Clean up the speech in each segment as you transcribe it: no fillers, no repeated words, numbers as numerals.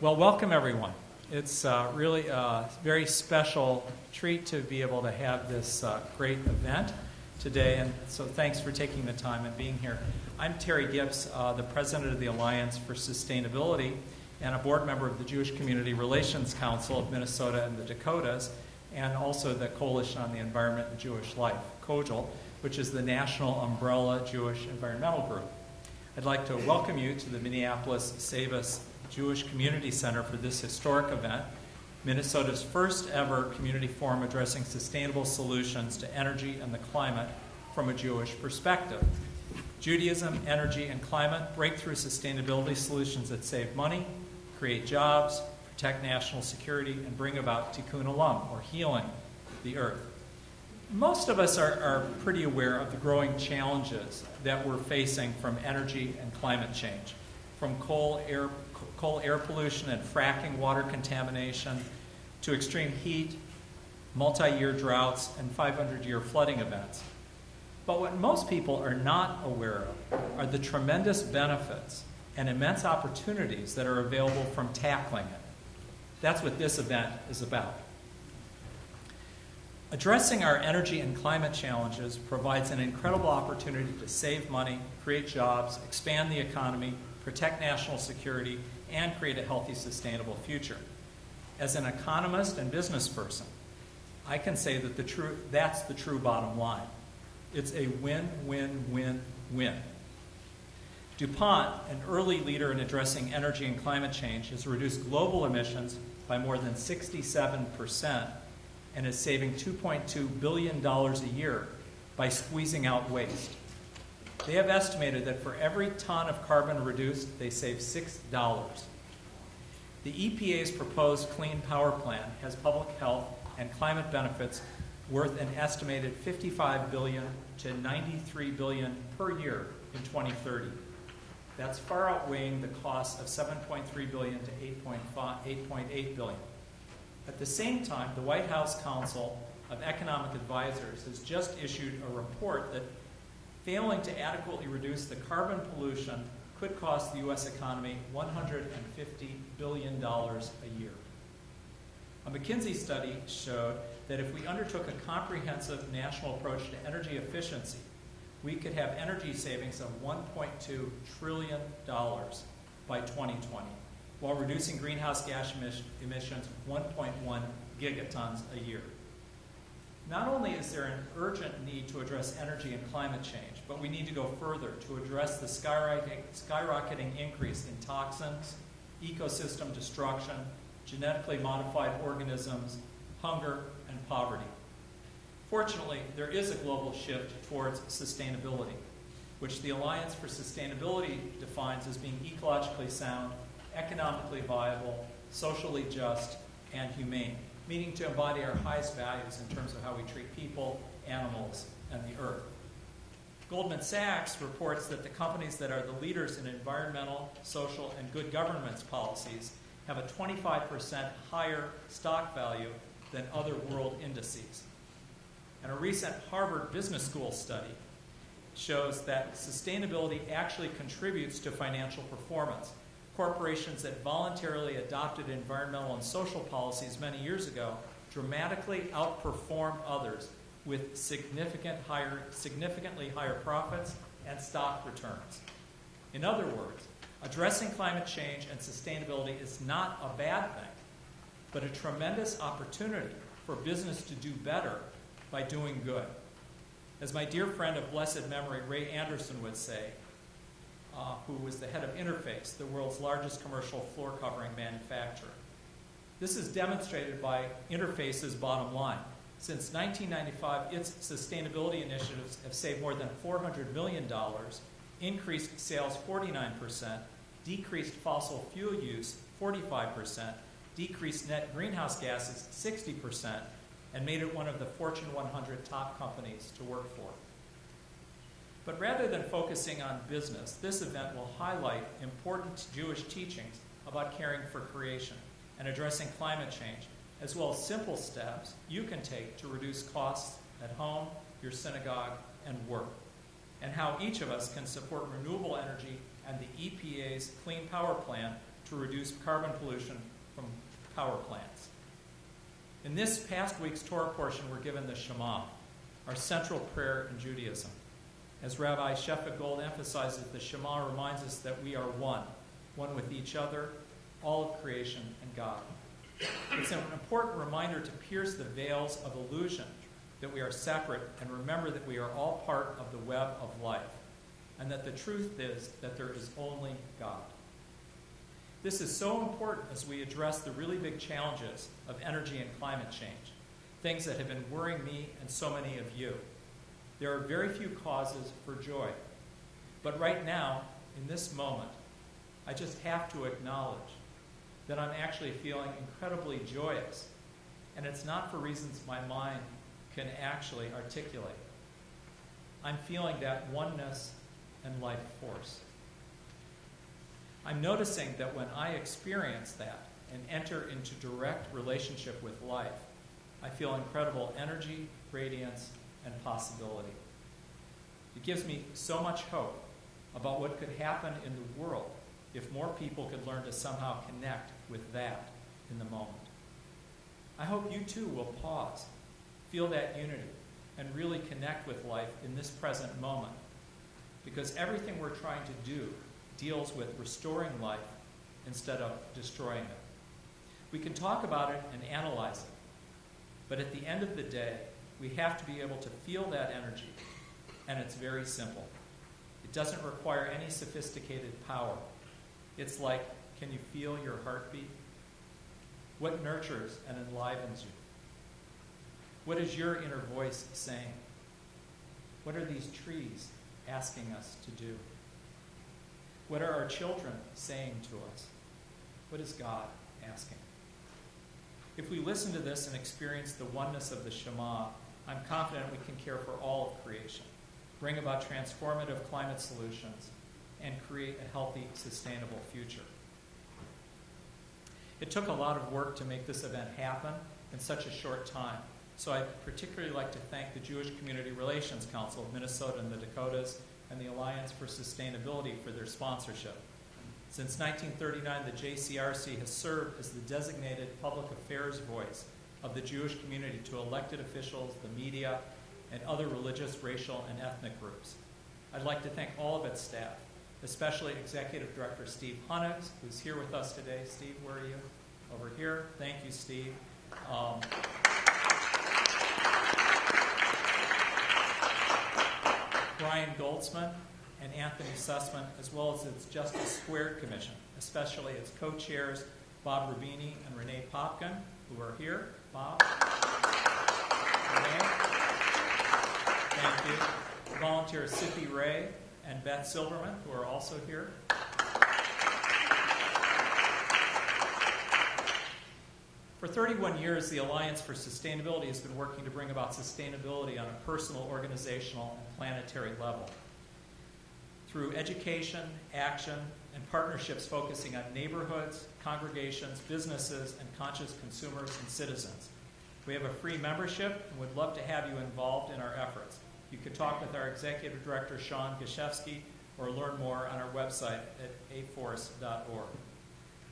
Well, welcome everyone. It's really a very special treat to be able to have this great event today, and so thanks for taking the time and being here. I'm Terry Gibbs, the president of the Alliance for Sustainability and a board member of the Jewish Community Relations Council of Minnesota and the Dakotas, and also the Coalition on the Environment and Jewish Life, COJL, which is the national umbrella Jewish environmental group. I'd like to welcome you to the Minneapolis Save Us Jewish Community Center for this historic event, Minnesota's first ever community forum addressing sustainable solutions to energy and the climate from a Jewish perspective. Judaism, energy, and climate, breakthrough sustainability solutions that save money, create jobs, protect national security, and bring about tikkun olam, or healing the earth. Most of us are pretty aware of the growing challenges that we're facing from energy and climate change, from coal air pollution and fracking water contamination to extreme heat, multi-year droughts, and 500-year flooding events. But what most people are not aware of are the tremendous benefits and immense opportunities that are available from tackling it. That's what this event is about. Addressing our energy and climate challenges provides an incredible opportunity to save money, create jobs, expand the economy, protect national security, and create a healthy, sustainable future. As an economist and business person, I can say that that's the true bottom line. It's a win-win-win-win. DuPont, an early leader in addressing energy and climate change, has reduced global emissions by more than 67% and is saving $2.2 billion a year by squeezing out waste. They have estimated that for every ton of carbon reduced, they save $6. The EPA's proposed Clean Power Plan has public health and climate benefits worth an estimated $55 billion to $93 billion per year in 2030. That's far outweighing the cost of $7.3 billion to $8.8 billion. At the same time, the White House Council of Economic Advisors has just issued a report that failing to adequately reduce the carbon pollution could cost the U.S. economy $150 billion a year. A McKinsey study showed that if we undertook a comprehensive national approach to energy efficiency, we could have energy savings of $1.2 trillion by 2020, while reducing greenhouse gas emissions 1.1 gigatons a year. Not only is there an urgent need to address energy and climate change, but we need to go further to address the skyrocketing increase in toxins, ecosystem destruction, genetically modified organisms, hunger, and poverty. Fortunately, there is a global shift towards sustainability, which the Alliance for Sustainability defines as being ecologically sound, economically viable, socially just, and humane, meaning to embody our highest values in terms of how we treat people, animals, and the earth. Goldman Sachs reports that the companies that are the leaders in environmental, social, and good governance policies have a 25% higher stock value than other world indices. And a recent Harvard Business School study shows that sustainability actually contributes to financial performance. Corporations that voluntarily adopted environmental and social policies many years ago dramatically outperformed others with significantly higher profits and stock returns. In other words, addressing climate change and sustainability is not a bad thing, but a tremendous opportunity for business to do better by doing good. As my dear friend of blessed memory, Ray Anderson, would say, who was the head of Interface, the world's largest commercial floor covering manufacturer. This is demonstrated by Interface's bottom line. Since 1995, its sustainability initiatives have saved more than $400 million, increased sales 49%, decreased fossil fuel use 45%, decreased net greenhouse gases 60%, and made it one of the Fortune 100 top companies to work for. But rather than focusing on business, this event will highlight important Jewish teachings about caring for creation and addressing climate change, as well as simple steps you can take to reduce costs at home, your synagogue, and work, and how each of us can support renewable energy and the EPA's Clean Power Plan to reduce carbon pollution from power plants. In this past week's Torah portion, we're given the Shema, our central prayer in Judaism. As Rabbi Shefet Gold emphasizes, the Shema reminds us that we are one with each other, all of creation, and God. It's an important reminder to pierce the veils of illusion that we are separate and remember that we are all part of the web of life, and that the truth is that there is only God. This is so important as we address the really big challenges of energy and climate change, things that have been worrying me and so many of you. There are very few causes for joy. But right now, in this moment, I just have to acknowledge that I'm actually feeling incredibly joyous. And it's not for reasons my mind can actually articulate. I'm feeling that oneness and life force. I'm noticing that when I experience that and enter into direct relationship with life, I feel incredible energy, radiance, and possibility. It gives me so much hope about what could happen in the world if more people could learn to somehow connect with that in the moment. I hope you too will pause, feel that unity, and really connect with life in this present moment, because everything we're trying to do deals with restoring life instead of destroying it. We can talk about it and analyze it, but at the end of the day, we have to be able to feel that energy, and it's very simple. It doesn't require any sophisticated power. It's like, can you feel your heartbeat? What nurtures and enlivens you? What is your inner voice saying? What are these trees asking us to do? What are our children saying to us? What is God asking? If we listen to this and experience the oneness of the Shema, I'm confident we can care for all of creation, bring about transformative climate solutions, and create a healthy, sustainable future. It took a lot of work to make this event happen in such a short time, so I'd particularly like to thank the Jewish Community Relations Council of Minnesota and the Dakotas and the Alliance for Sustainability for their sponsorship. Since 1939, the JCRC has served as the designated public affairs voice of the Jewish community to elected officials, the media, and other religious, racial, and ethnic groups. I'd like to thank all of its staff, especially Executive Director Steve Hunnigs, who's here with us today. Steve, where are you? Over here. Thank you, Steve. Brian Goldsman and Anthony Sussman, as well as its Justice Squared Commission, especially its co-chairs, Bob Rubini and Renee Popkin, who are here. Bob? Renee? Thank you. Volunteers Sippy Ray and Beth Silverman, who are also here. For 31 years, the Alliance for Sustainability has been working to bring about sustainability on a personal, organizational, and planetary level. Through education, action, and partnerships focusing on neighborhoods, congregations, businesses, and conscious consumers and citizens. We have a free membership and would love to have you involved in our efforts. You can talk with our Executive Director, Sean Gashevsky, or learn more on our website at AforS.org.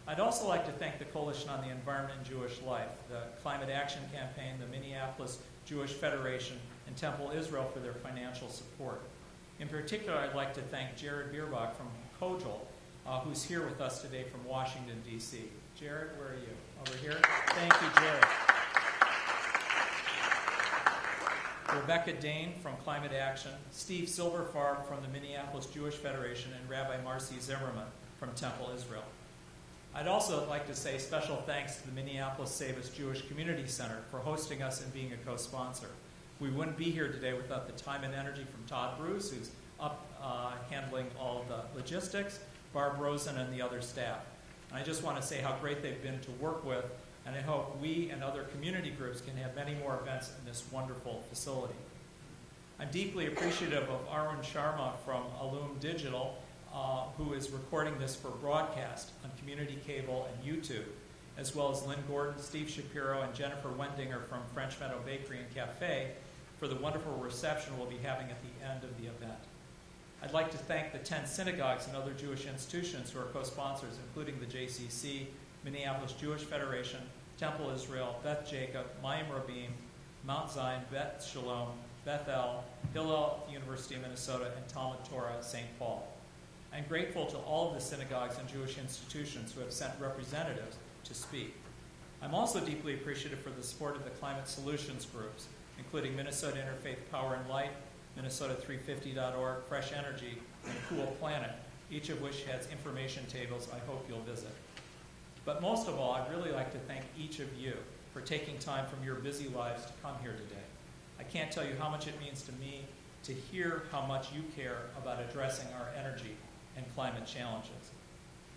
I'd also like to thank the Coalition on the Environment and Jewish Life, the Climate Action Campaign, the Minneapolis Jewish Federation, and Temple Israel for their financial support. In particular, I'd like to thank Jared Bierbach from Kojal, who's here with us today from Washington, D.C. Jared, where are you? Over here? Thank you, Jared. Rebecca Dane from Climate Action, Steve Silverfarb from the Minneapolis Jewish Federation, and Rabbi Marcy Zimmerman from Temple Israel. I'd also like to say special thanks to the Minneapolis Save Us Jewish Community Center for hosting us and being a co-sponsor. We wouldn't be here today without the time and energy from Todd Bruce, who's up handling all the logistics, Barb Rosen, and the other staff. And I just want to say how great they've been to work with, and I hope we and other community groups can have many more events in this wonderful facility. I'm deeply appreciative of Arun Sharma from Alum Digital, who is recording this for broadcast on community cable and YouTube, as well as Lynn Gordon, Steve Shapiro, and Jennifer Wendinger from French Meadow Bakery and Cafe for the wonderful reception we'll be having at the end of the event. I'd like to thank the 10 synagogues and other Jewish institutions who are co-sponsors, including the JCC, Minneapolis Jewish Federation, Temple Israel, Beth Jacob, Mayim Rabim, Mount Zion, Beth Shalom, Beth El, Hillel, University of Minnesota, and Talmud Torah, St. Paul. I'm grateful to all of the synagogues and Jewish institutions who have sent representatives to speak. I'm also deeply appreciative for the support of the climate solutions groups, including Minnesota Interfaith Power and Light, Minnesota350.org, Fresh Energy, and Cool Planet, each of which has information tables I hope you'll visit. But most of all, I'd really like to thank each of you for taking time from your busy lives to come here today. I can't tell you how much it means to me to hear how much you care about addressing our energy and climate challenges.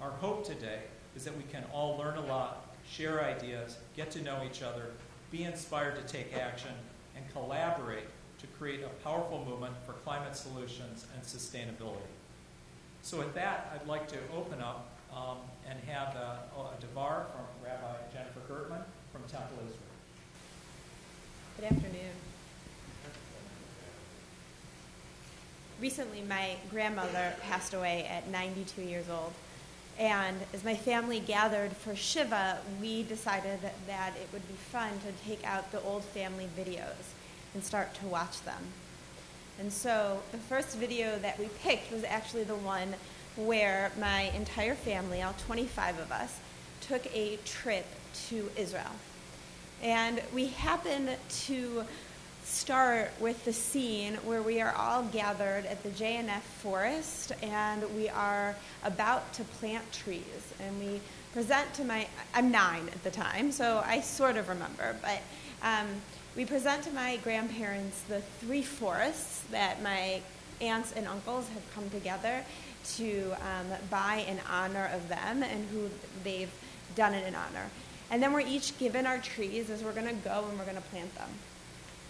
Our hope today is that we can all learn a lot, share ideas, get to know each other, be inspired to take action, and collaborate to create a powerful movement for climate solutions and sustainability. So with that, I'd like to open up and have a devar from Rabbi Jennifer Gertman from Temple Israel. Good afternoon. Recently, my grandmother passed away at 92 years old. And as my family gathered for Shiva, we decided that it would be fun to take out the old family videos and start to watch them. And so the first video that we picked was actually the one where my entire family, all 25 of us, took a trip to Israel. And we happened to start with the scene where we are all gathered at the JNF forest and we are about to plant trees. And we present to I'm 9 at the time, so I sort of remember, but we present to my grandparents the 3 forests that my aunts and uncles have come together to buy in honor of them and who they've done it in honor. And then we're each given our trees as we're going to go and we're going to plant them.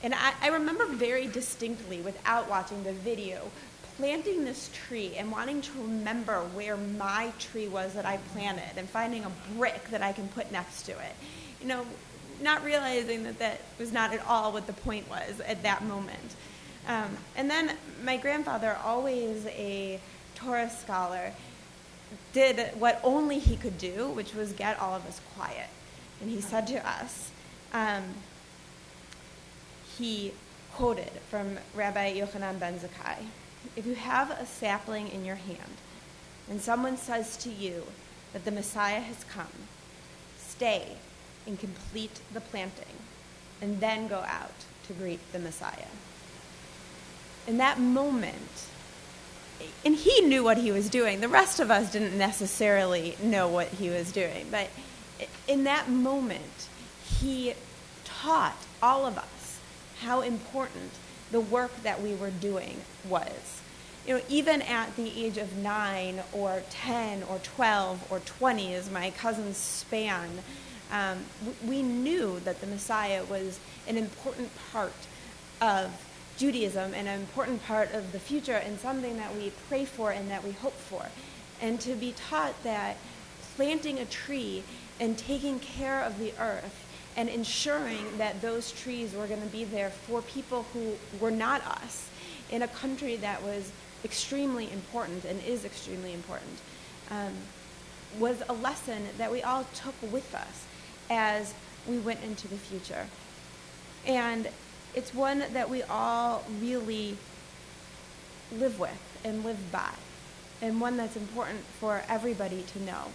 And I remember very distinctly, without watching the video, planting this tree and wanting to remember where my tree was that I planted and finding a brick that I can put next to it. You know, not realizing that that was not at all what the point was at that moment. And then my grandfather, always a Torah scholar, did what only he could do, which was get all of us quiet. And he said to us, he quoted from Rabbi Yochanan ben Zakkai, "If you have a sapling in your hand and someone says to you that the Messiah has come, stay and complete the planting, and then go out to greet the Messiah." In that moment, and he knew what he was doing. The rest of us didn't necessarily know what he was doing. But in that moment, he taught all of us how important the work that we were doing was. You know, even at the age of 9 or 10 or 12 or 20, as my cousins span, we knew that the Messiah was an important part of Judaism and an important part of the future and something that we pray for and that we hope for. And to be taught that planting a tree and taking care of the earth and ensuring that those trees were going to be there for people who were not us in a country that was extremely important and is extremely important, was a lesson that we all took with us as we went into the future. And it's one that we all really live with and live by, and one that's important for everybody to know,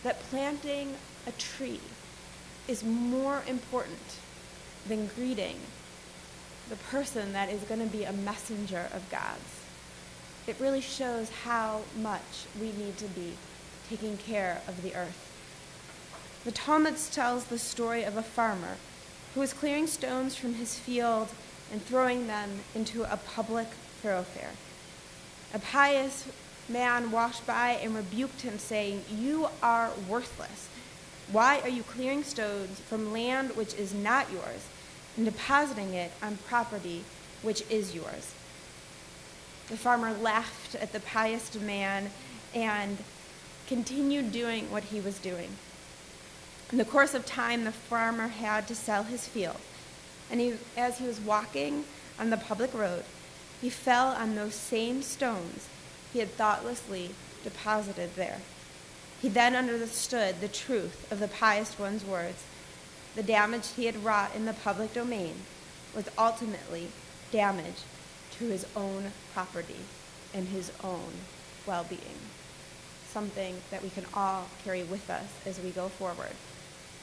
that planting a tree is more important than greeting the person that is going to be a messenger of God's. It really shows how much we need to be taking care of the earth The Talmud tells the story of a farmer who was clearing stones from his field and throwing them into a public thoroughfare. A pious man walked by and rebuked him, saying, "You are worthless. Why are you clearing stones from land which is not yours and depositing it on property which is yours?" The farmer laughed at the pious man and continued doing what he was doing. In the course of time, the farmer had to sell his field, and as he was walking on the public road, he fell on those same stones he had thoughtlessly deposited there. He then understood the truth of the pious one's words. The damage he had wrought in the public domain was ultimately damage to his own property and his own well-being. Something that we can all carry with us as we go forward.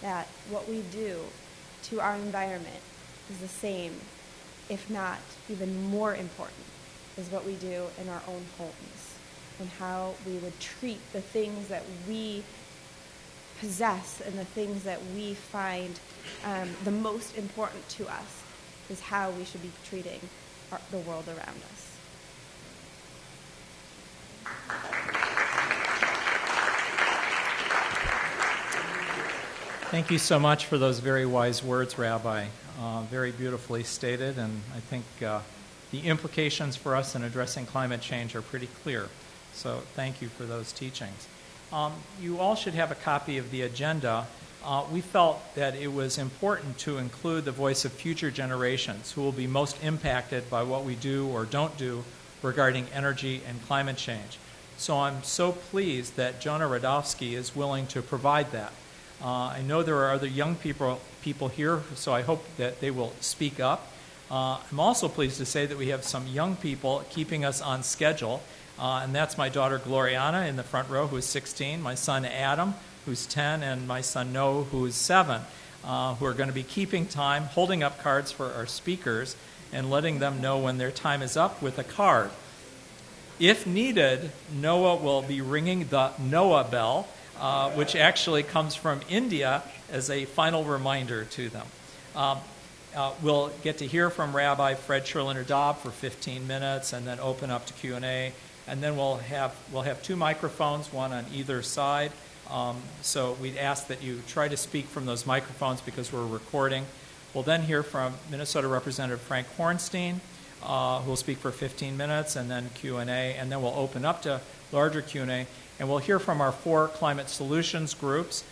That what we do to our environment is the same, if not even more important, as what we do in our own homes, and how we would treat the things that we possess and the things that we find the most important to us is how we should be treating the world around us. Thank you so much for those very wise words, Rabbi. Very beautifully stated, and I think the implications for us in addressing climate change are pretty clear. So thank you for those teachings. You all should have a copy of the agenda. We felt that it was important to include the voice of future generations who will be most impacted by what we do or don't do regarding energy and climate change. So I'm so pleased that Jonah Radofsky is willing to provide that. I know there are other young people here, so I hope that they will speak up. I'm also pleased to say that we have some young people keeping us on schedule, and that's my daughter Gloriana in the front row, who is 16, my son Adam, who's 10, and my son Noah, who is 7, who are going to be keeping time, holding up cards for our speakers, and letting them know when their time is up with a card. If needed, Noah will be ringing the Noah bell, which actually comes from India as a final reminder to them. We'll get to hear from Rabbi Fred Sherliner-Dobb for 15 minutes and then open up to Q&A. And then we'll have 2 microphones, one on either side. So we'd ask that you try to speak from those microphones because we're recording. We'll then hear from Minnesota Representative Frank Hornstein, who will speak for 15 minutes, and then Q&A. And then we'll open up to larger Q&A. And we'll hear from our 4 climate solutions groups,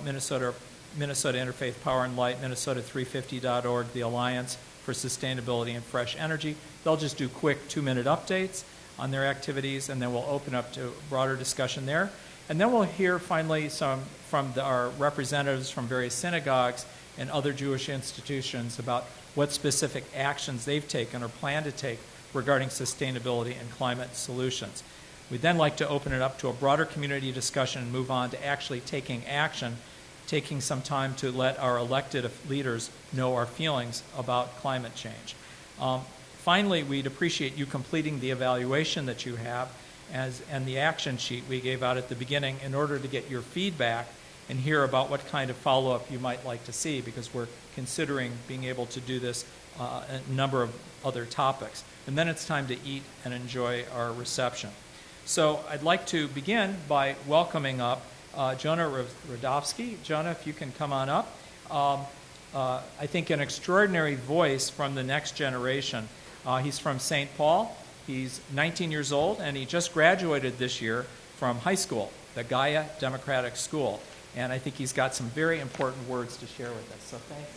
Minnesota Interfaith Power and Light, Minnesota350.org, the Alliance for Sustainability and Fresh Energy. They'll just do quick 2-minute updates on their activities, and then we'll open up to broader discussion there. And then we'll hear finally some from our representatives from various synagogues and other Jewish institutions about what specific actions they've taken or plan to take regarding sustainability and climate solutions. We'd then like to open it up to a broader community discussion and move on to actually taking action, taking some time to let our elected leaders know our feelings about climate change. Finally, we'd appreciate you completing the evaluation that you have and the action sheet we gave out at the beginning in order to get your feedback and hear about what kind of follow-up you might like to see, because we're considering being able to do this a number of other topics. And then it's time to eat and enjoy our reception. So I'd like to begin by welcoming up Jonah Radofsky. Jonah, if you can come on up. I think an extraordinary voice from the next generation. He's from St. Paul. He's 19 years old, and he just graduated this year from high school, the Gaia Democratic School. And I think he's got some very important words to share with us. So thanks,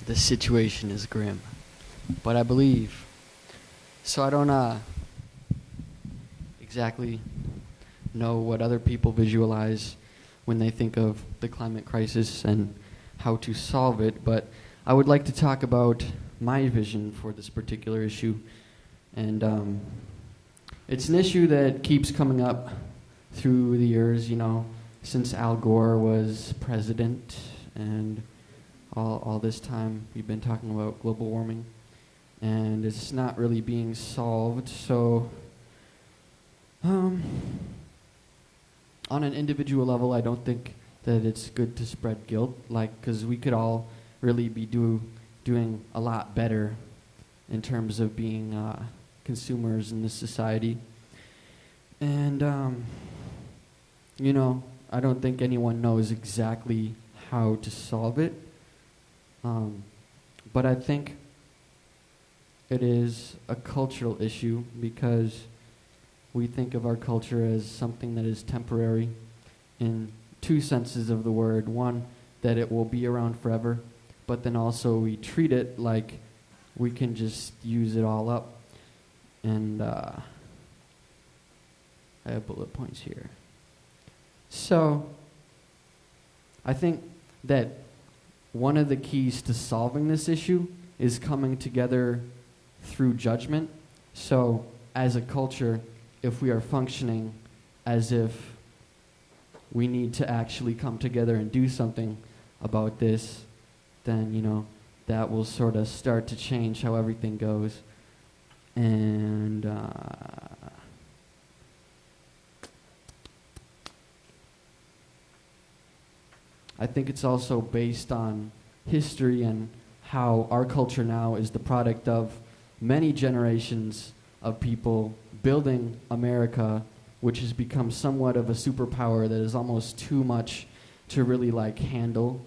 The situation is grim, but I believe. So I don't exactly know what other people visualize when they think of the climate crisis and how to solve it, but I would like to talk about my vision for this particular issue. And it's an issue that keeps coming up through the years, since Al Gore was president, and all this time we've been talking about global warming. and it's not really being solved. So, on an individual level, I don't think that it's good to spread guilt, because we could all really be doing a lot better in terms of being consumers in this society. And, I don't think anyone knows exactly how to solve it. But I think it is a cultural issue because we think of our culture as something that is temporary in two senses of the word. One, that it will be around forever, but then also we treat it like we can just use it all up. And I have bullet points here. So I think that one of the keys to solving this issue is coming together through judgment. So as a culture, if we are functioning as if we need to actually come together and do something about this, then, that will sort of start to change how everything goes. And I think it's also based on history and how our culture now is the product of many generations of people building America, which has become somewhat of a superpower that is almost too much to really handle.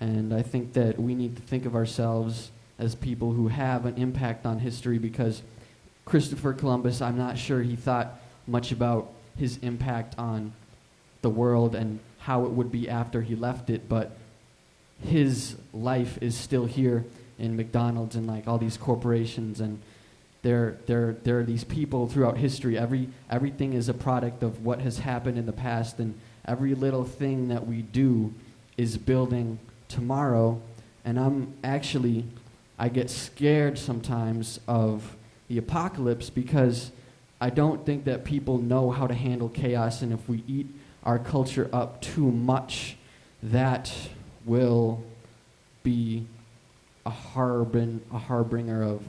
And I think that we need to think of ourselves as people who have an impact on history, because Christopher Columbus, I'm not sure he thought much about his impact on the world and how it would be after he left it, but his life is still here in McDonald's and all these corporations, and there are these people throughout history. Everything is a product of what has happened in the past, and every little thing that we do is building tomorrow. And I get scared sometimes of the apocalypse because I don't think that people know how to handle chaos, and if we eat our culture up too much, that will be a harbinger of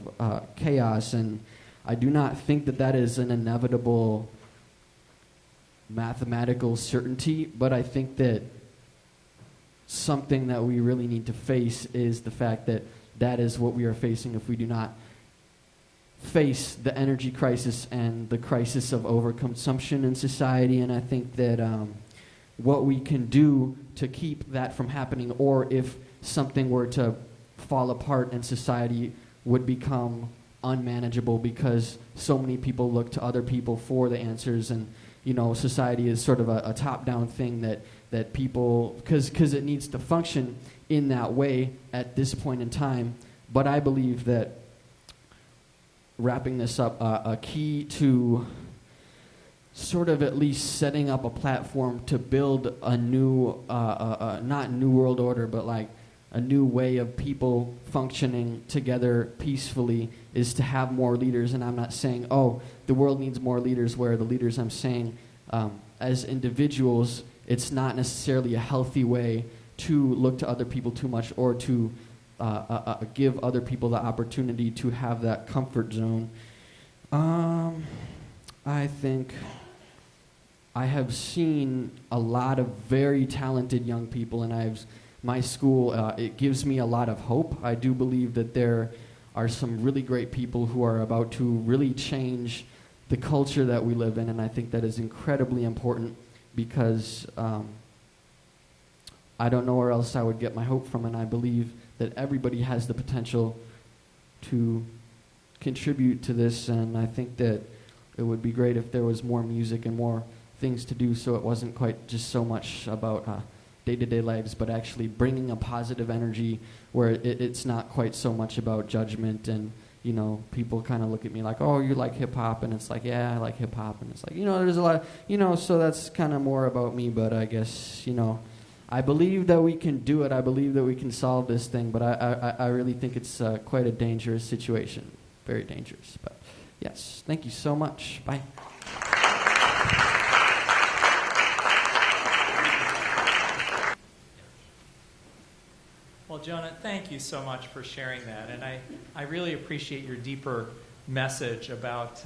chaos. And I do not think that is an inevitable mathematical certainty, but I think that something that we really need to face is the fact that is what we are facing if we do not face the energy crisis and the crisis of overconsumption in society. And I think that what we can do to keep that from happening, or if something were to fall apart and society would become unmanageable because so many people look to other people for the answers, and society is sort of a top-down thing that people, because it needs to function in that way at this point in time. But I believe that, wrapping this up, a key to sort of at least setting up a platform to build a new, not new world order, but a new way of people functioning together peacefully, is to have more leaders. And I'm not saying, the world needs more leaders, where the leaders, I'm saying, as individuals, it's not necessarily a healthy way to look to other people too much, or to give other people the opportunity to have that comfort zone. I think I have seen a lot of very talented young people, and my school, it gives me a lot of hope. I do believe that there are some really great people who are about to really change the culture that we live in, and I think that is incredibly important, because I don't know where else I would get my hope from, and I believe that everybody has the potential to contribute to this. And I think that it would be great if there was more music and more things to do, so it wasn't quite just so much about day-to-day lives, but actually bringing a positive energy where it's not quite so much about judgment. And people kind of look at me like, oh, you like hip-hop, and it's like, yeah, I like hip-hop, and it's like, there's a lot of, so that's kind of more about me. But I guess, I believe that we can do it. I believe that we can solve this thing, but I really think it's quite a dangerous situation. Very dangerous. But yes, thank you so much. Bye. Well, Jonah, thank you so much for sharing that. And I really appreciate your deeper message about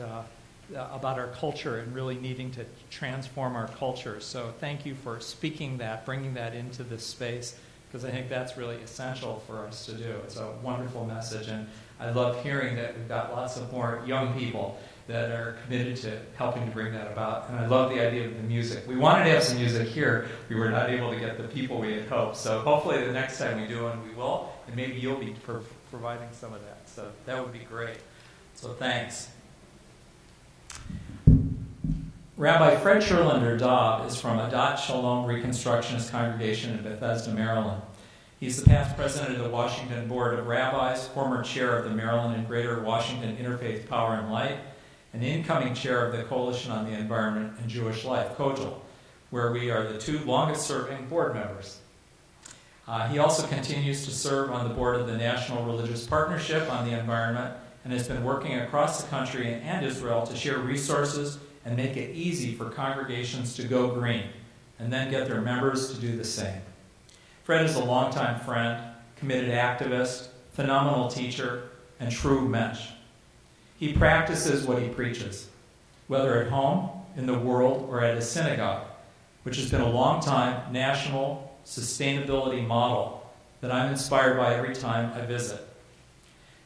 our culture and really needing to transform our culture. So thank you for speaking that, bringing that into this space, because I think that's really essential for us to do. It's a wonderful message, and I love hearing that we've got lots of more young people that are committed to helping to bring that about. And I love the idea of the music. We wanted to have some music here. We were not able to get the people we had hoped. So hopefully the next time we do one, we will, and maybe you'll be providing some of that. So that would be great. So thanks. Rabbi Fred Sherlander Dobb is from Adat Shalom Reconstructionist Congregation in Bethesda, Maryland. He's the past president of the Washington Board of Rabbis, former chair of the Maryland and Greater Washington Interfaith Power and Light, and incoming chair of the Coalition on the Environment and Jewish Life, COJL, where we are the two longest-serving board members. He also continues to serve on the board of the National Religious Partnership on the Environment and has been working across the country and Israel to share resources and make it easy for congregations to go green and then get their members to do the same. Fred is a longtime friend, committed activist, phenomenal teacher, and true mensch. He practices what he preaches, whether at home, in the world, or at his synagogue, which has been a long-time national sustainability model that I'm inspired by every time I visit.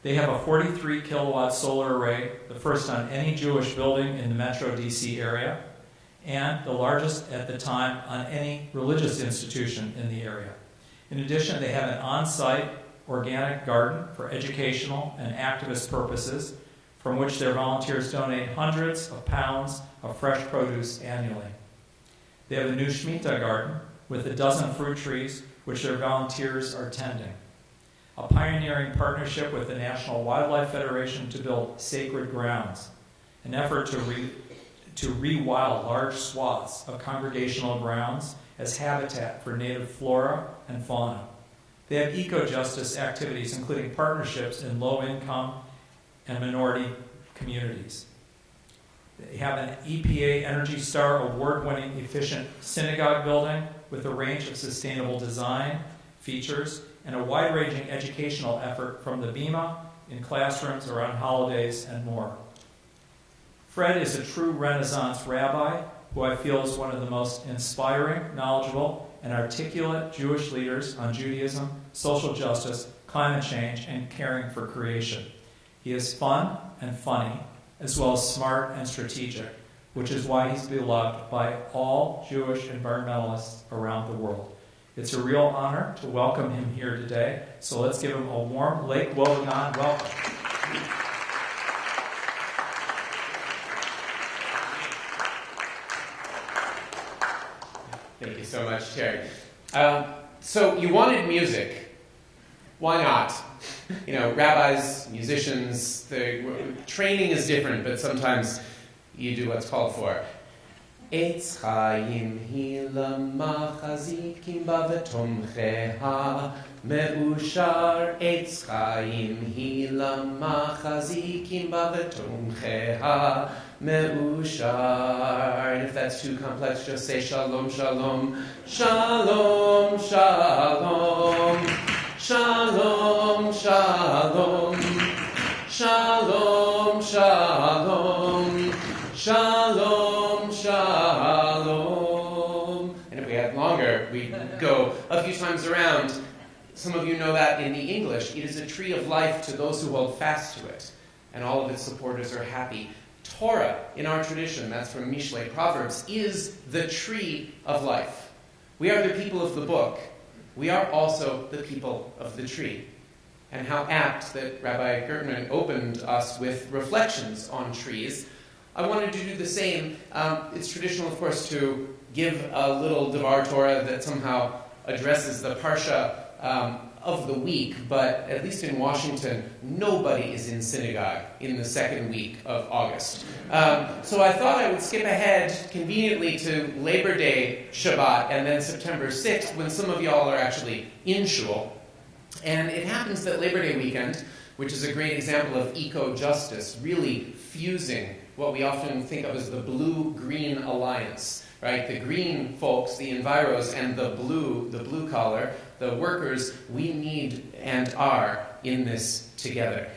They have a 43-kilowatt solar array, the first on any Jewish building in the Metro D.C. area, and the largest at the time on any religious institution in the area. In addition, they have an on-site organic garden for educational and activist purposes, from which their volunteers donate hundreds of pounds of fresh produce annually. They have a new Shemitah garden with a dozen fruit trees, which their volunteers are tending. A pioneering partnership with the National Wildlife Federation to build sacred grounds, an effort to rewild large swaths of congregational grounds as habitat for native flora and fauna. They have eco-justice activities, including partnerships in low-income and minority communities. They have an EPA Energy Star award-winning efficient synagogue building with a range of sustainable design features and a wide-ranging educational effort from the Bima in classrooms or on holidays and more. Fred is a true Renaissance rabbi who I feel is one of the most inspiring, knowledgeable, and articulate Jewish leaders on Judaism, social justice, climate change, and caring for creation. He is fun and funny, as well as smart and strategic, which is why he's beloved by all Jewish environmentalists around the world. It's a real honor to welcome him here today, so let's give him a warm Lake Wobegon welcome. Thank you so much, Terry. So you wanted music. Why not? You know, rabbis, musicians, the training is different, but sometimes you do what's called for. Eitz Chaim hi lamachazikim ba v'tomcheha me'ushar. Eitz Chaim hi lamachazikim ba v'tomcheha me'ushar. And if that's too complex, just say shalom, shalom, shalom, shalom. Shalom, shalom, shalom, shalom, shalom, shalom. And if we had longer, we'd go a few times around. Some of you know that in the English, it is a tree of life to those who hold fast to it, and all of its supporters are happy. Torah, in our tradition, that's from Mishlei Proverbs, is the tree of life. We are the people of the book. We are also the people of the tree. And how apt that Rabbi Gertman opened us with reflections on trees. I wanted to do the same. It's traditional, of course, to give a little Devar Torah that somehow addresses the Parsha of the week, but at least in Washington, nobody is in synagogue in the second week of August. So I thought I would skip ahead conveniently to Labor Day Shabbat and then September 6th, when some of y'all are actually in shul. And it happens that Labor Day weekend, which is a great example of eco-justice, really fusing what we often think of as the blue-green alliance, right? The green folks, the enviros, and the blue collar, the workers, we need and are in this together.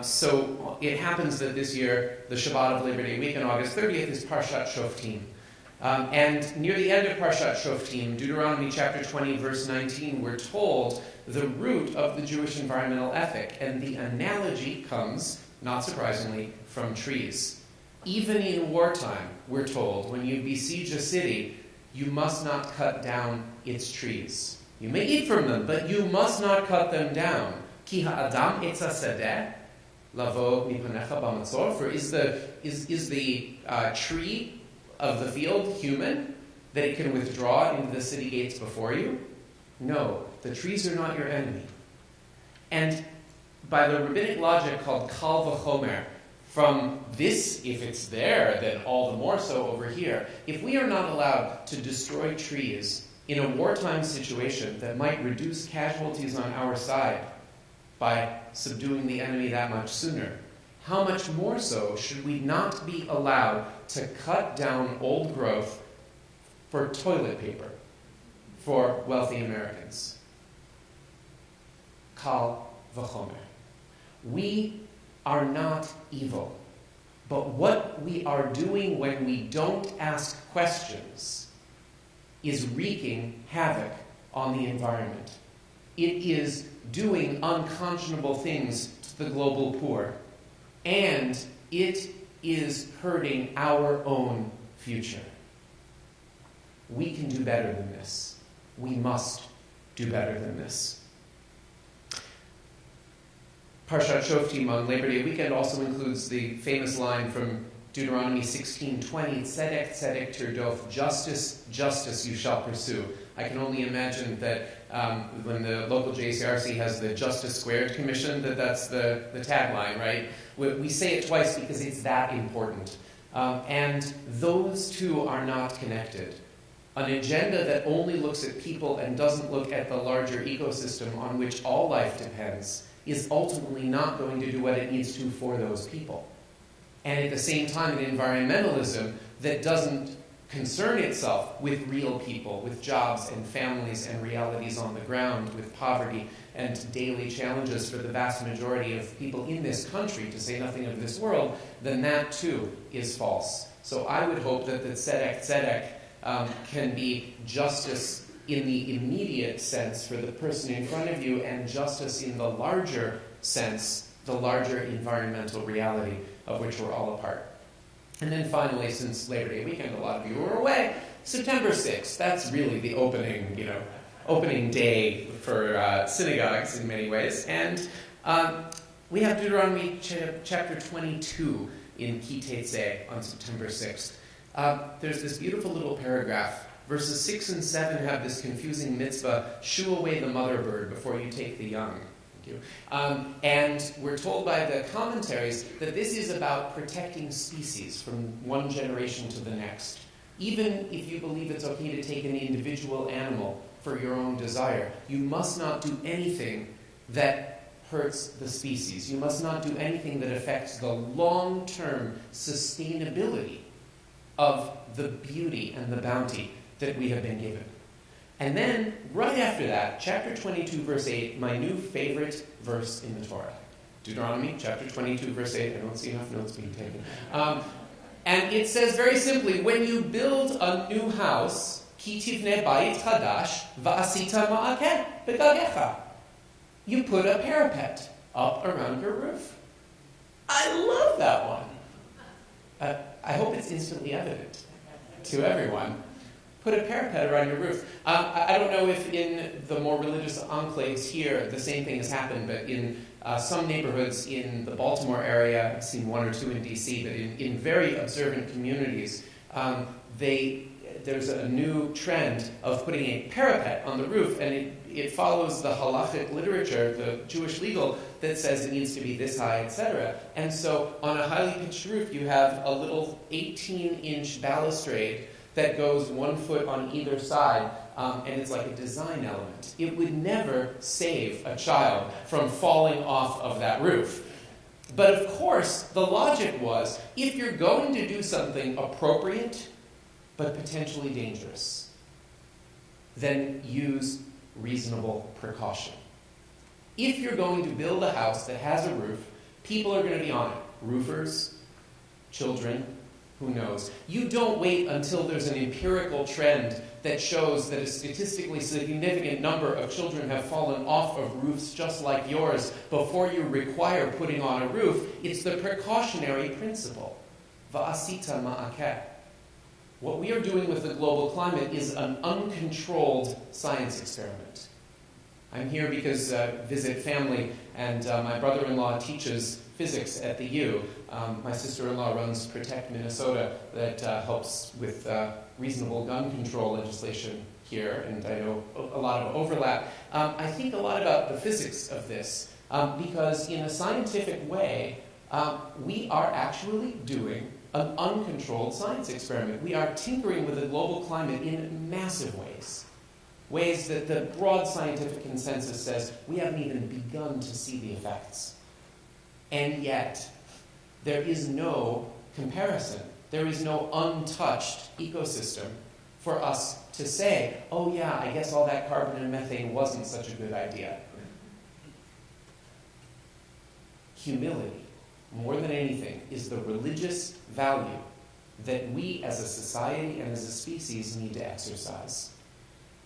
So it happens that this year, the Shabbat of Labor Day weekend, August 30th, is Parshat Shoftim. And near the end of Parshat Shoftim, Deuteronomy chapter 20, verse 19, we're told the root of the Jewish environmental ethic. And the analogy comes, not surprisingly, from trees. Even in wartime, we're told, when you besiege a city, you must not cut down its trees. You may eat from them, but you must not cut them down. Ki ha'adam etz hasadeh lavo mipanecha b'matzor. For is the tree of the field human, that it can withdraw into the city gates before you? No, the trees are not your enemy. And by the rabbinic logic called kal v'chomer, from this, if it's there, then all the more so over here. If we are not allowed to destroy trees in a wartime situation that might reduce casualties on our side by subduing the enemy that much sooner, how much more so should we not be allowed to cut down old growth for toilet paper for wealthy Americans? Kal v'chomer. We are not evil, but what we are doing when we don't ask questions is wreaking havoc on the environment. It is doing unconscionable things to the global poor. And it is hurting our own future. We can do better than this. We must do better than this. Parshat Shoftim on Labor Day weekend also includes the famous line from Deuteronomy 16:20, Tzedek, tzedek tirdof, justice, justice you shall pursue. I can only imagine that when the local JCRC has the Justice Squared Commission, that's the tagline, right? We say it twice because it's that important. And those two are not connected. An agenda that only looks at people and doesn't look at the larger ecosystem on which all life depends is ultimately not going to do what it needs to for those people. And at the same time, an environmentalism that doesn't concern itself with real people, with jobs and families and realities on the ground, with poverty and daily challenges for the vast majority of people in this country, to say nothing of this world, then that too is false. So I would hope that the tzedek can be justice in the immediate sense for the person in front of you, and justice in the larger sense, the larger environmental reality of which we're all a part. And then finally, since Labor Day weekend, a lot of you were away, September 6th, that's really the opening day for synagogues in many ways. And we have Deuteronomy chapter 22 in Ki Tetzeh on September 6th. There's this beautiful little paragraph. Verses 6 and 7 have this confusing mitzvah, shoo away the mother bird before you take the young. Thank you. And we're told by the commentaries that this is about protecting species from one generation to the next. Even if you believe it's okay to take an individual animal for your own desire, you must not do anything that hurts the species. You must not do anything that affects the long-term sustainability of the beauty and the bounty that we have been given. And then, right after that, chapter 22, verse 8, my new favorite verse in the Torah. Deuteronomy, chapter 22, verse 8. I don't see enough notes being taken. And it says very simply, when you build a new house, ki tivneh bayit chadash, va'asita ma'akeh begagecha. You put a parapet up around your roof. I love that one. I hope it's instantly evident to everyone. Put a parapet around your roof. I don't know if in the more religious enclaves here the same thing has happened, but in some neighborhoods in the Baltimore area, I've seen one or two in D.C., but in very observant communities, there's a new trend of putting a parapet on the roof, and it follows the halachic literature, the Jewish legal, that says it needs to be this high, etc. And so on a highly pitched roof, you have a little 18-inch balustrade that goes 1 foot on either side, and it's like a design element. It would never save a child from falling off of that roof. But of course, the logic was, if you're going to do something appropriate, but potentially dangerous, then use reasonable precaution. If you're going to build a house that has a roof, people are going to be on it. Roofers, children, who knows? You don't wait until there's an empirical trend that shows that a statistically significant number of children have fallen off of roofs just like yours before you require putting on a roof. It's the precautionary principle. Va'asita ma'akeh. What we are doing with the global climate is an uncontrolled science experiment. I'm here because visit family, and my brother-in-law teaches physics at the U. My sister-in-law runs Protect Minnesota that helps with reasonable gun control legislation here, and I know a lot of overlap. I think a lot about the physics of this because in a scientific way, we are actually doing an uncontrolled science experiment. We are tinkering with the global climate in massive ways. Ways that the broad scientific consensus says we haven't even begun to see the effects. And yet, there is no comparison. There is no untouched ecosystem for us to say, oh yeah, I guess all that carbon and methane wasn't such a good idea. Humility, more than anything, is the religious value that we as a society and as a species need to exercise.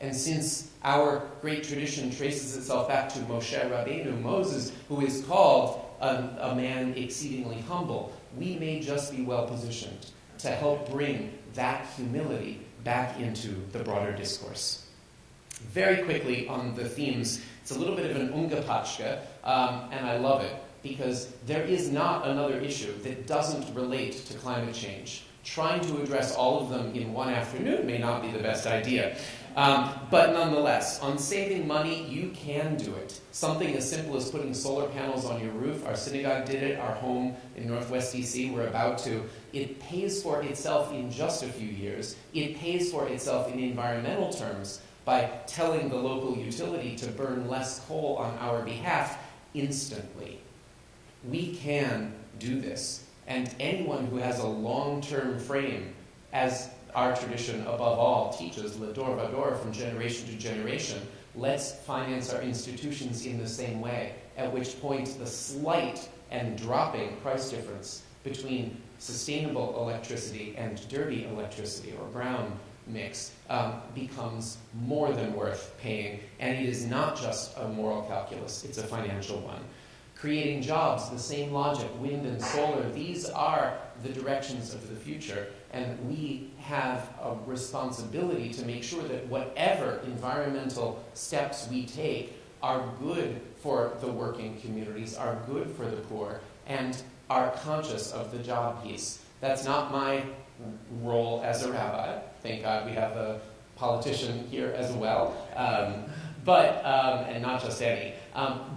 And since our great tradition traces itself back to Moshe Rabbeinu, Moses, who is called a man exceedingly humble, we may just be well positioned to help bring that humility back into the broader discourse. Very quickly on the themes, it's a little bit of an ungepatschke, and I love it, because there is not another issue that doesn't relate to climate change. Trying to address all of them in one afternoon may not be the best idea. But nonetheless, on saving money, you can do it. Something as simple as putting solar panels on your roof. Our synagogue did it. Our home in Northwest DC, we're about to. It pays for itself in just a few years. It pays for itself in environmental terms by telling the local utility to burn less coal on our behalf instantly. We can do this. And anyone who has a long-term frame, as our tradition above all teaches, Lador Vador, from generation to generation, let's finance our institutions in the same way, at which point the slight and dropping price difference between sustainable electricity and dirty electricity, or brown mix, becomes more than worth paying. And it is not just a moral calculus, it's a financial one. Creating jobs, the same logic, wind and solar, these are the directions of the future. And we have a responsibility to make sure that whatever environmental steps we take are good for the working communities, are good for the poor, and are conscious of the job piece. That's not my role as a rabbi. Thank God we have a politician here as well, and not just any.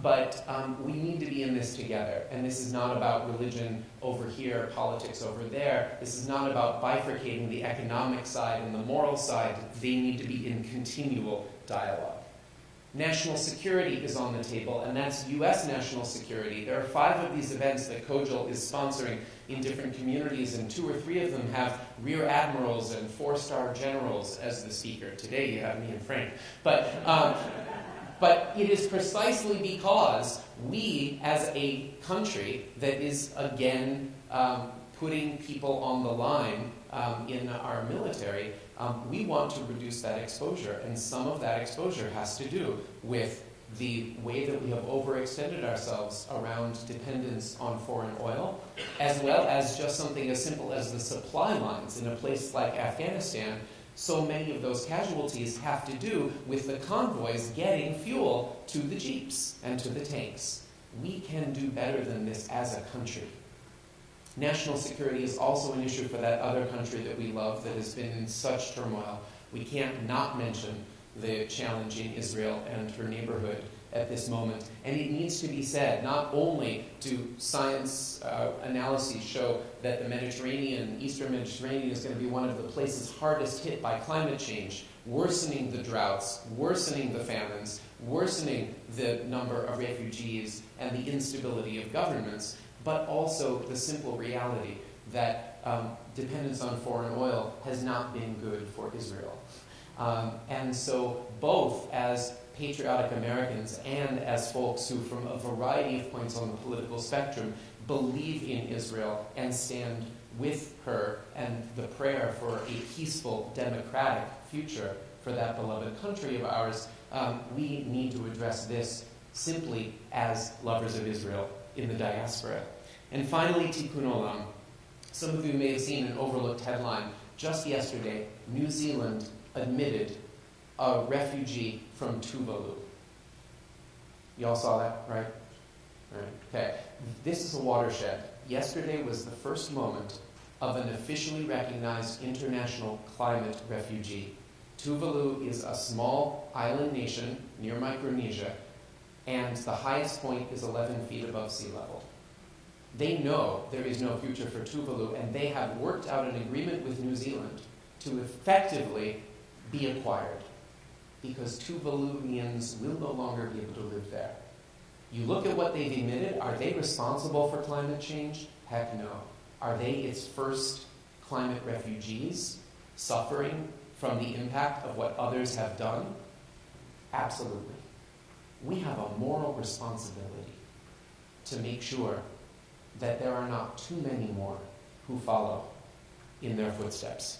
But we need to be in this together. And this is not about religion over here, politics over there. This is not about bifurcating the economic side and the moral side. They need to be in continual dialogue. National security is on the table, and that's U.S. national security. There are 5 of these events that Kojal is sponsoring in different communities, and 2 or 3 of them have rear admirals and 4-star generals as the speaker. Today you have me and Frank. But it is precisely because we, as a country that is, again, putting people on the line in our military, we want to reduce that exposure. And some of that exposure has to do with the way that we have overextended ourselves around dependence on foreign oil, as well as just something as simple as the supply lines in a place like Afghanistan. So many of those casualties have to do with the convoys getting fuel to the jeeps and to the tanks. We can do better than this as a country. National security is also an issue for that other country that we love that has been in such turmoil. We can't not mention the challenging Israel and her neighborhood at this moment. And it needs to be said, not only do science analyses show that the Mediterranean, Eastern Mediterranean, is going to be one of the places hardest hit by climate change, worsening the droughts, worsening the famines, worsening the number of refugees and the instability of governments, but also the simple reality that dependence on foreign oil has not been good for Israel. And so both as patriotic Americans and as folks who, from a variety of points on the political spectrum, believe in Israel and stand with her and the prayer for a peaceful, democratic future for that beloved country of ours, we need to address this simply as lovers of Israel in the diaspora. And finally, Tikkun Olam. Some of you may have seen an overlooked headline. Just yesterday, New Zealand admitted a refugee from Tuvalu. You all saw that, right? Right. Okay. This is a watershed. Yesterday was the first moment of an officially recognized international climate refugee. Tuvalu is a small island nation near Micronesia, and the highest point is 11 feet above sea level. They know there is no future for Tuvalu, and they have worked out an agreement with New Zealand to effectively be acquired, because Tuvaluians will no longer be able to live there. You look at what they've emitted. Are they responsible for climate change? Heck no. Are they its first climate refugees suffering from the impact of what others have done? Absolutely. We have a moral responsibility to make sure that there are not too many more who follow in their footsteps.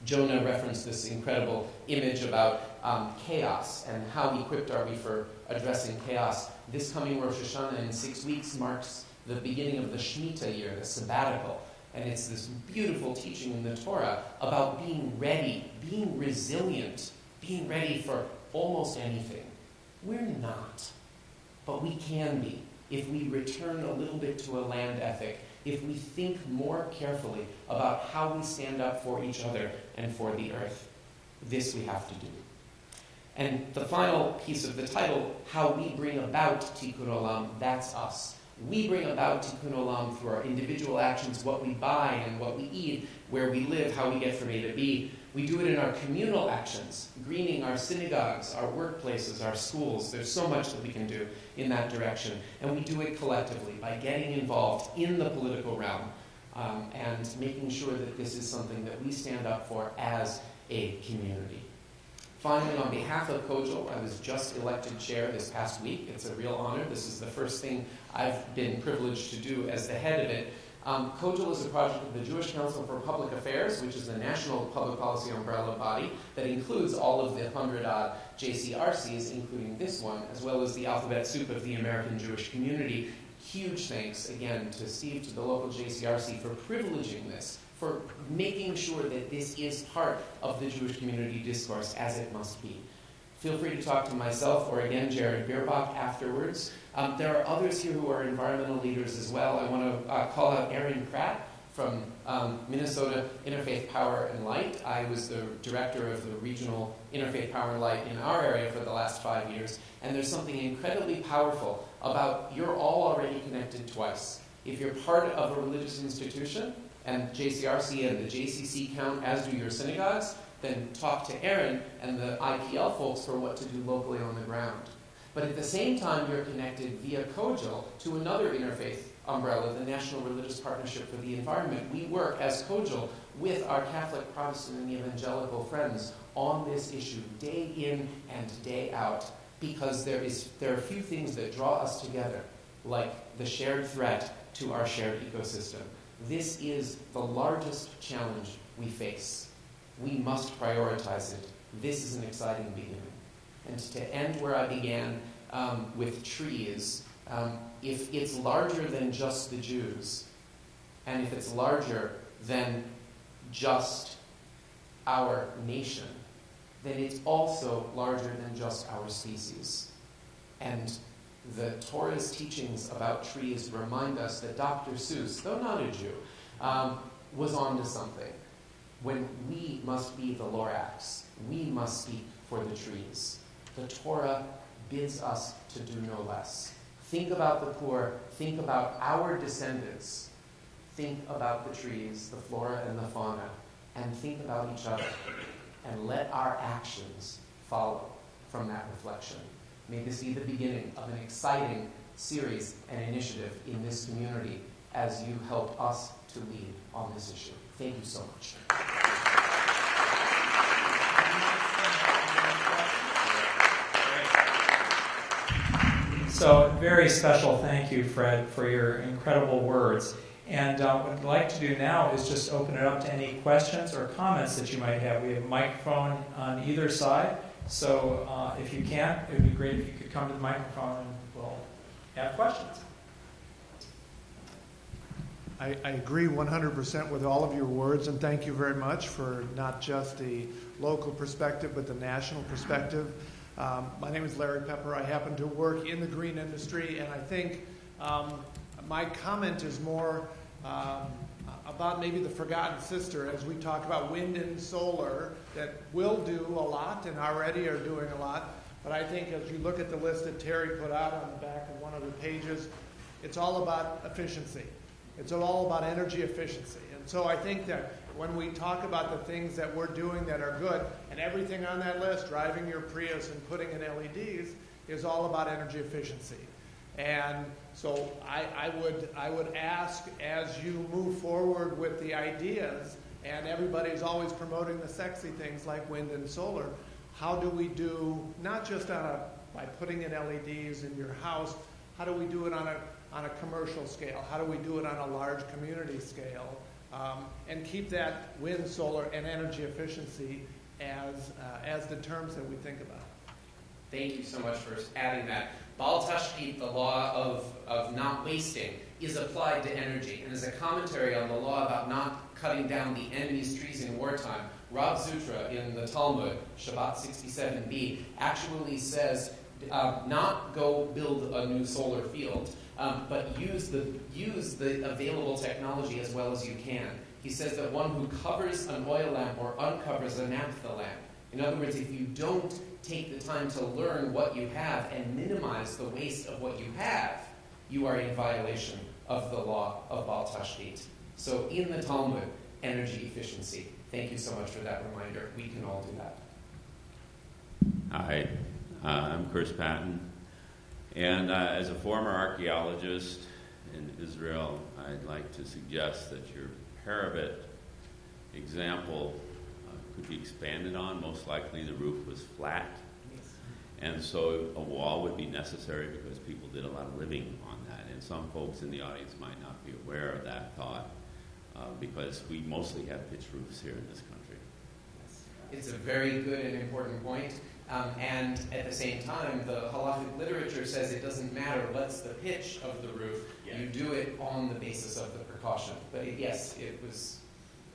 Jonah referenced this incredible image about chaos and how equipped are we for addressing chaos. This coming Rosh Hashanah in 6 weeks marks the beginning of the Shemitah year, the sabbatical. And it's this beautiful teaching in the Torah about being ready, being resilient, being ready for almost anything. We're not, but we can be if we return a little bit to a land ethic, if we think more carefully about how we stand up for each other and for the earth. This we have to do. And the final piece of the title, how we bring about Tikkun Olam, that's us. We bring about Tikkun Olam through our individual actions, what we buy and what we eat, where we live, how we get from A to B. We do it in our communal actions, greening our synagogues, our workplaces, our schools. There's so much that we can do in that direction. And we do it collectively by getting involved in the political realm and making sure that this is something that we stand up for as a community. Finally, on behalf of Kojal, I was just elected chair this past week. It's a real honor. This is the first thing I've been privileged to do as the head of it. Kojal is a project of the Jewish Council for Public Affairs, which is the national public policy umbrella body that includes all of the 100-odd JCRCs, including this one, as well as the alphabet soup of the American Jewish community. Huge thanks, again, to Steve, to the local JCRC for privileging this, for making sure that this is part of the Jewish community discourse as it must be. Feel free to talk to myself or, again, Jared Bierbach afterwards. There are others here who are environmental leaders as well. I want to call out Erin Pratt from Minnesota Interfaith Power and Light. I was the director of the regional Interfaith Power and Light in our area for the last 5 years. And there's something incredibly powerful about you're all already connected twice. If you're part of a religious institution, and JCRC and the JCC count, as do your synagogues, then talk to Erin and the IPL folks for what to do locally on the ground. But at the same time, you're connected via Kojal to another interfaith umbrella, the National Religious Partnership for the Environment. We work as Kojal with our Catholic, Protestant, and evangelical friends on this issue day in and day out, because there are a few things that draw us together, like the shared threat to our shared ecosystem. This is the largest challenge we face. We must prioritize it. This is an exciting beginning. And to end where I began with trees, if it's larger than just the Jews, and if it's larger than just our nation, then it's also larger than just our species. And the Torah's teachings about trees remind us that Dr. Seuss, though not a Jew, was onto something. When we must be the Lorax, we must speak for the trees. The Torah bids us to do no less. Think about the poor. Think about our descendants. Think about the trees, the flora and the fauna, and think about each other. And let our actions follow from that reflection. May this be the beginning of an exciting series and initiative in this community as you help us to lead on this issue. Thank you so much. So very special thank you, Fred, for your incredible words. And what I'd like to do now is just open it up to any questions or comments that you might have. We have a microphone on either side. So if you can, it would be great if you could come to the microphone and we'll have questions. I agree 100% with all of your words, and thank you very much for not just the local perspective, but the national perspective. My name is Larry Pepper. I happen to work in the green industry, and I think my comment is more about maybe the forgotten sister as we talk about wind and solar that will do a lot and already are doing a lot. But I think as you look at the list that Terry put out on the back of one of the pages, it's all about efficiency. It's all about energy efficiency. And so I think that when we talk about the things that we're doing that are good, and everything on that list, driving your Prius and putting in LEDs, is all about energy efficiency. And so I would ask, as you move forward with the ideas, and everybody's always promoting the sexy things like wind and solar, how do we do, not just by putting in LEDs in your house, how do we do it on a commercial scale? How do we do it on a large community scale? And keep that wind, solar, and energy efficiency as the terms that we think about. Thank you so much for adding that. Bal Tashkit, the law of not wasting, is applied to energy. And as a commentary on the law about not cutting down the enemy's trees in wartime, Rav Zutra in the Talmud, Shabbat 67b, actually says not go build a new solar field, but use the available technology as well as you can. He says that one who covers an oil lamp or uncovers a naphtha lamp. In other words, if you don't take the time to learn what you have and minimize the waste of what you have, you are in violation of the law of Bal Tashkit. So in the Talmud, energy efficiency. Thank you so much for that reminder. We can all do that. Hi, I'm Chris Patton. And as a former archaeologist in Israel, I'd like to suggest that your parabet example could be expanded on. Most likely the roof was flat. And so a wall would be necessary because people did a lot of living on that. And some folks in the audience might not be aware of that thought because we mostly have pitched roofs here in this country. It's a very good and important point. And at the same time, the halachic literature says it doesn't matter what's the pitch of the roof. Yeah. You do it on the basis of the precaution. But yes, it was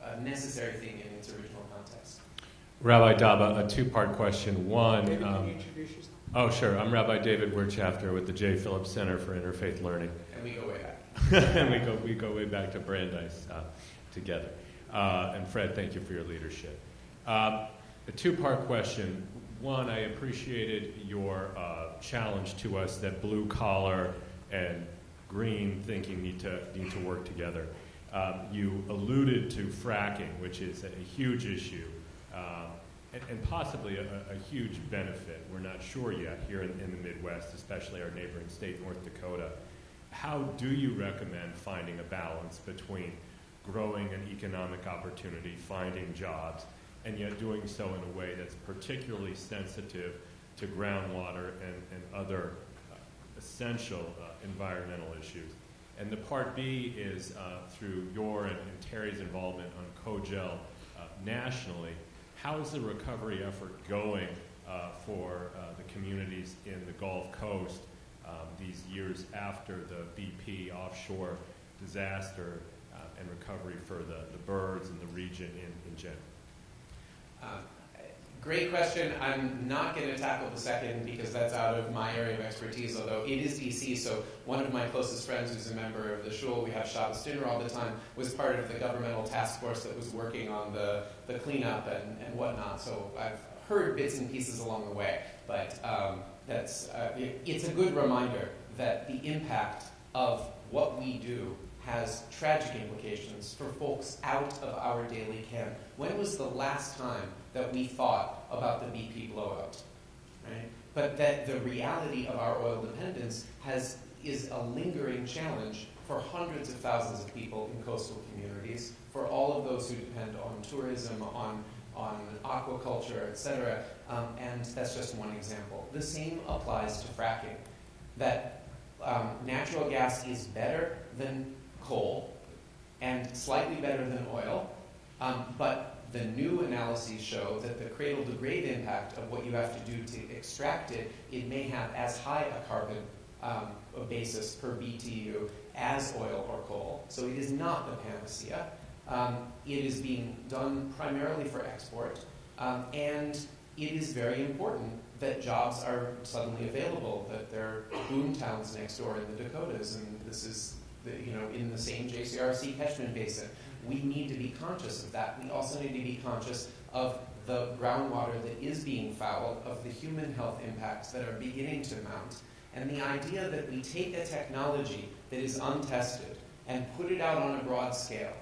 a necessary thing in its original context. Rabbi Daba, a two-part question. One, David, can you introduce yourself? Oh, sure. I'm Rabbi David Wirtschafter with the J. Phillips Center for Interfaith Learning. And we go way back. and we go way back to Brandeis together. And Fred, thank you for your leadership. A two-part question. One, I appreciated your challenge to us that blue collar and green thinking need to work together. You alluded to fracking, which is a huge issue and possibly a huge benefit. We're not sure yet here in the Midwest, especially our neighboring state, North Dakota. How do you recommend finding a balance between growing an economic opportunity, finding jobs, and yet doing so in a way that's particularly sensitive to groundwater and other essential environmental issues? And the part B is through your and Terry's involvement on COGEL nationally, how is the recovery effort going for the communities in the Gulf Coast these years after the BP offshore disaster and recovery for the birds and the region in general? Great question. I'm not going to tackle the second because that's out of my area of expertise, although it is DC, so one of my closest friends who's a member of the shul, we have Shabbos dinner all the time, was part of the governmental task force that was working on the cleanup and whatnot, so I've heard bits and pieces along the way, but it's a good reminder that the impact of what we do has tragic implications for folks out of our daily ken. When was the last time that we thought about the BP blowout? Right? But that the reality of our oil dependence is a lingering challenge for hundreds of thousands of people in coastal communities, for all of those who depend on tourism, on aquaculture, etc. And that's just one example. The same applies to fracking. That natural gas is better than coal and slightly better than oil, but the new analyses show that the cradle-to-grave impact of what you have to do to extract it, it may have as high a carbon basis per BTU as oil or coal. So it is not the panacea. It is being done primarily for export, and it is very important that jobs are suddenly available, that there are boom towns next door in the Dakotas, and this is in the same JCRC catchment basin. We need to be conscious of that. We also need to be conscious of the groundwater that is being fouled, of the human health impacts that are beginning to mount. And the idea that we take a technology that is untested and put it out on a broad scale,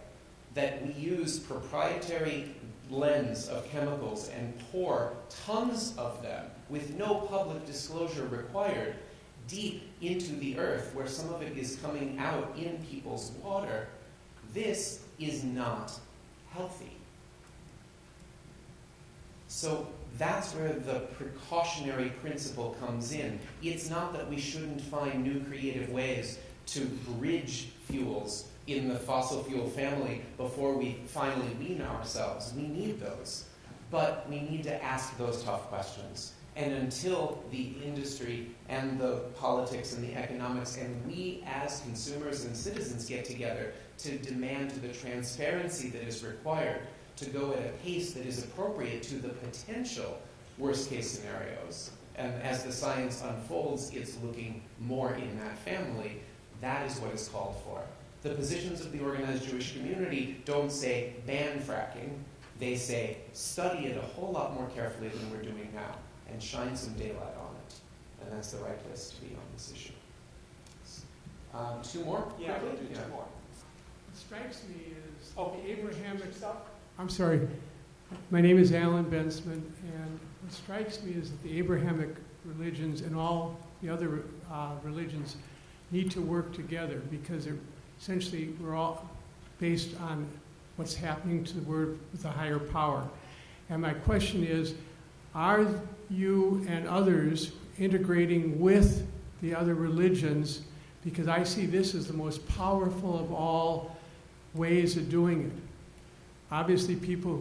that we use proprietary blends of chemicals and pour tons of them with no public disclosure required deep into the earth where some of it is coming out in people's water, this is not healthy. So that's where the precautionary principle comes in. It's not that we shouldn't find new creative ways to bridge fuels in the fossil fuel family before we finally wean ourselves. We need those. But we need to ask those tough questions. And until the industry and the politics and the economics and we as consumers and citizens get together to demand the transparency that is required to go at a pace that is appropriate to the potential worst-case scenarios, and as the science unfolds, it's looking more in that family, that is what is called for. The positions of the organized Jewish community don't say ban fracking. They say study it a whole lot more carefully than we're doing now and shine some daylight on it. And that's the right place to be on this issue. Two more? Yeah, quickly? we'll do two more. What strikes me is the Abrahamic stuff. I'm sorry. My name is Alan Bensman, and what strikes me is that the Abrahamic religions and all the other religions need to work together because essentially we're all based on what's happening to the word with a higher power. And my question is, are you and others integrating with the other religions? Because I see this as the most powerful of all ways of doing it. Obviously, people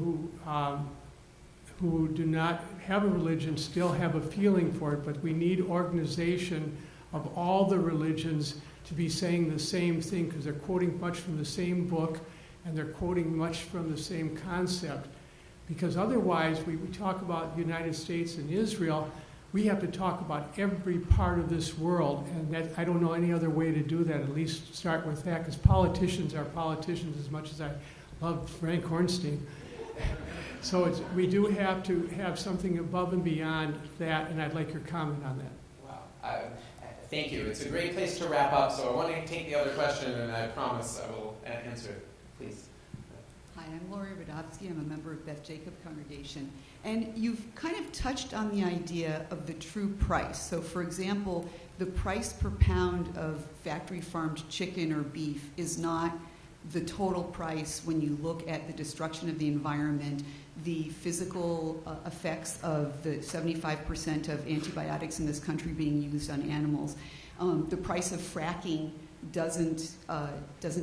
who do not have a religion still have a feeling for it, but we need organization of all the religions to be saying the same thing because they're quoting much from the same book and they're quoting much from the same concept. Because otherwise, we talk about the United States and Israel, we have to talk about every part of this world, and that I don't know any other way to do that, at least start with that, because politicians are politicians as much as I love Frank Hornstein. So we do have to have something above and beyond that, and I'd like your comment on that. Wow. Thank you. It's a great place to wrap up, so I want to take the other question, and I promise I will answer it. Please. Hi, I'm Lori Radovsky. I'm a member of Beth Jacob Congregation. And you've kind of touched on the idea of the true price. So, for example, the price per pound of factory-farmed chicken or beef is not the total price when you look at the destruction of the environment, the physical effects of the 75% of antibiotics in this country being used on animals. The price of fracking doesn't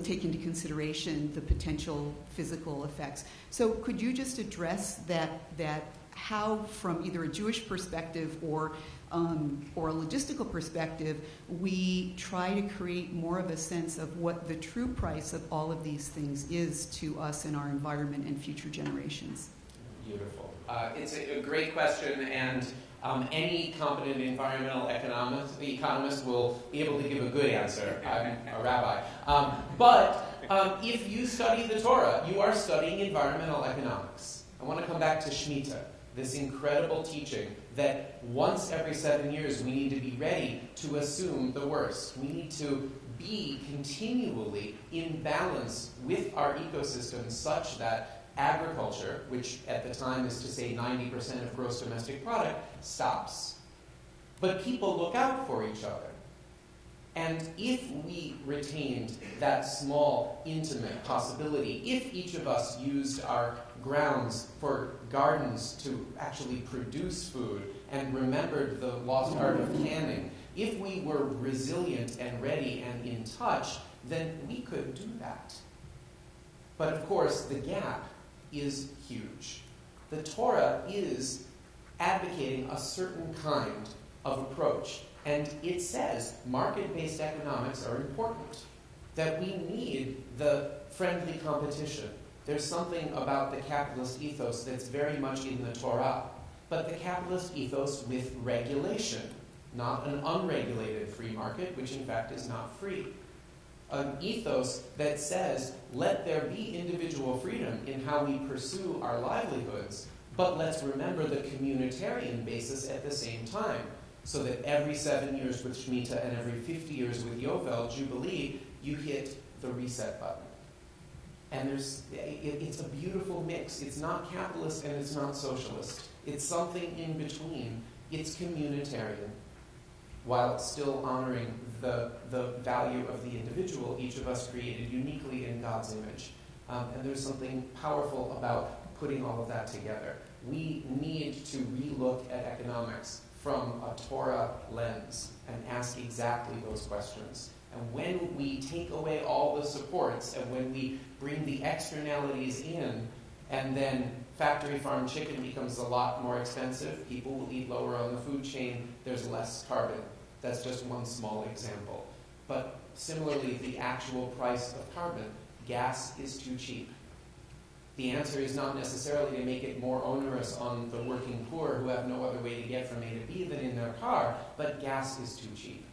take into consideration the potential physical effects. So could you just address that how, from either a Jewish perspective or a logistical perspective, we try to create more of a sense of what the true price of all of these things is to us and our environment and future generations? Beautiful. It's a great question, and any competent environmental economist will be able to give a good answer. I'm a rabbi. But if you study the Torah, you are studying environmental economics. I want to come back to Shemitah, this incredible teaching that once every 7 years we need to be ready to assume the worst. We need to be continually in balance with our ecosystem such that agriculture, which at the time is to say 90% of gross domestic product, stops. But people look out for each other. And if we retained that small, intimate possibility, if each of us used our grounds for gardens to actually produce food and remembered the lost art of canning, If we were resilient and ready and in touch, then we could do that. But of course, the gap is huge. The Torah is advocating a certain kind of approach. And it says market-based economics are important, that we need the friendly competition. There's something about the capitalist ethos that's very much in the Torah, but the capitalist ethos with regulation, not an unregulated free market, which in fact is not free. An ethos that says, let there be individual freedom in how we pursue our livelihoods, but let's remember the communitarian basis at the same time, so that every 7 years with Shemitah and every 50 years with Yovel, Jubilee, you hit the reset button. And it's a beautiful mix. It's not capitalist and it's not socialist. It's something in between. It's communitarian, while still honoring the value of the individual, each of us created uniquely in God's image. And there's something powerful about putting all of that together. We need to relook at economics from a Torah lens and ask exactly those questions. And when we take away all the supports and when we bring the externalities in, and then factory farm chicken becomes a lot more expensive, people will eat lower on the food chain, there's less carbon. That's just one small example. But similarly, the actual price of carbon, gas is too cheap. The answer is not necessarily to make it more onerous on the working poor who have no other way to get from A to B than in their car, but gas is too cheap.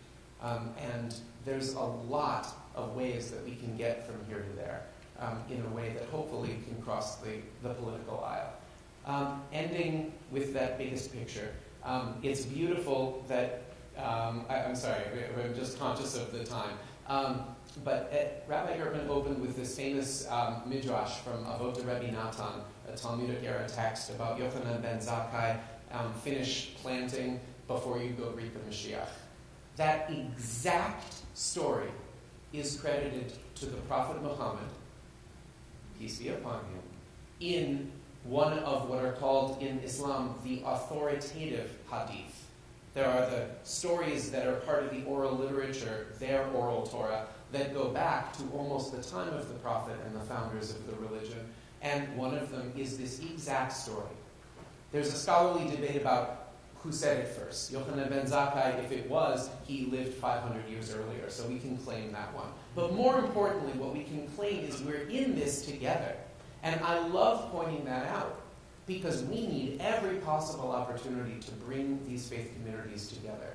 And there's a lot of ways that we can get from here to there in a way that hopefully can cross the political aisle. Ending with that biggest picture, it's beautiful that, I'm sorry, I'm just conscious of the time. But Rabbi Gertman opened with this famous midrash from Avot Rebbe Natan, a Talmudic era text about Yochanan ben Zakkai, finish planting before you go greet the Mashiach. That exact story is credited to the Prophet Muhammad, peace be upon him, in one of what are called in Islam the authoritative hadith. There are the stories that are part of the oral literature, their oral Torah, that go back to almost the time of the Prophet and the founders of the religion. And one of them is this exact story. There's a scholarly debate about who said it first. Yochanan ben Zakkai, if it was, he lived 500 years earlier, so we can claim that one. But more importantly, what we can claim is we're in this together. And I love pointing that out, because we need every possible opportunity to bring these faith communities together.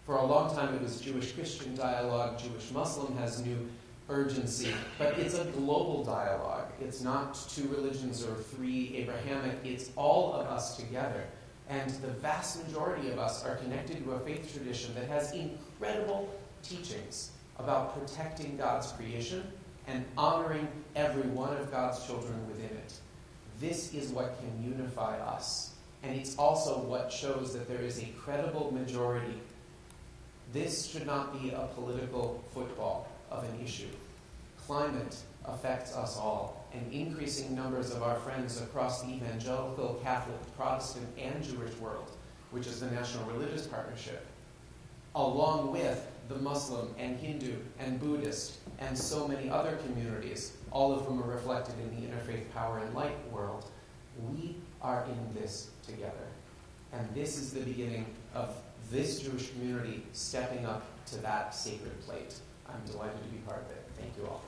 For a long time it was Jewish-Christian dialogue, Jewish-Muslim has new urgency, but it's a global dialogue. It's not two religions or three Abrahamic, it's all of us together. And the vast majority of us are connected to a faith tradition that has incredible teachings about protecting God's creation and honoring every one of God's children within it. This is what can unify us. And it's also what shows that there is a credible majority. This should not be a political football of an issue. Climate affects us all, and increasing numbers of our friends across the evangelical, Catholic, Protestant, and Jewish world, which is the National Religious Partnership, along with the Muslim and Hindu and Buddhist and so many other communities, all of whom are reflected in the Interfaith Power and Light world. We are in this together. And this is the beginning of this Jewish community stepping up to that sacred plate. I'm delighted to be part of it. Thank you all.